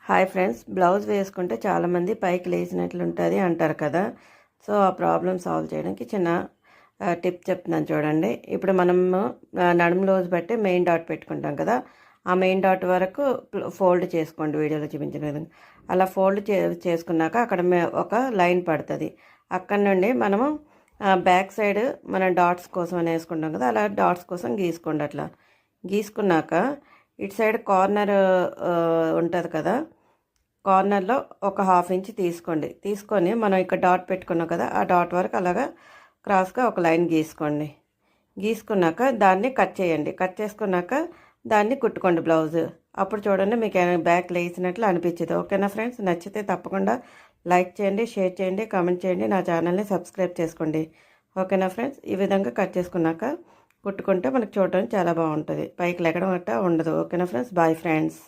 Hi friends, blouse వేసుకుంటే చాలామంది పైకి లేచినట్లు ఉంటుంది అంటారు కదా. సో ఆ ప్రాబ్లమ్ సాల్వ్ చేయడానికి చిన్న టిప్ చెప్తున్నాను చూడండి. ఇప్పుడు మనము నడుము లోజ్ బట్టి మెయిన్ డాట్ పెట్టుకుంటాం కదా, ఆ మెయిన్ డాట్ వరకు ఫోల్డ్ చేసుకోండి వీడియోలో చూపించిన విధంగా. అలా ఫోల్డ్ చేసుకున్నాక అక్కడ ఒక లైన్ పడుతుంది. అక్కడ నుండి మనము బ్యాక్ సైడ్ మనం డాట్స్ కోసం అని వేసుకుంటాం కదా, అలా డాట్స్ కోసం గీసుకోండి. అట్లా గీసుకున్నాక ఇటు సైడ్ కార్నర్ ఉంటుంది కదా, కార్నర్లో ఒక హాఫ్ ఇంచ్ తీసుకోండి. తీసుకొని మనం ఇక్కడ డాట్ పెట్టుకున్నాం కదా, ఆ డాట్ వరకు అలాగా క్రాస్గా ఒక లైన్ గీసుకోండి. గీసుకున్నాక దాన్ని కట్ చేయండి. కట్ చేసుకున్నాక దాన్ని కుట్టుకోండి బ్లౌజ్. అప్పుడు చూడండి మీకు బ్యాక్ లేసినట్లు అనిపించదు. ఓకేనా ఫ్రెండ్స్? నచ్చితే తప్పకుండా లైక్ చేయండి, షేర్ చేయండి, కామెంట్ చేయండి, నా ఛానల్ని సబ్స్క్రైబ్ చేసుకోండి. ఓకేనా ఫ్రెండ్స్? ఈ విధంగా కట్ చేసుకున్నాక కుట్టుకుంటే మనకు చూడడానికి చాలా బాగుంటుంది. పైకి లెగడం అట్ట ఉండదు. ఓకేనా ఫ్రెండ్స్? Bye friends.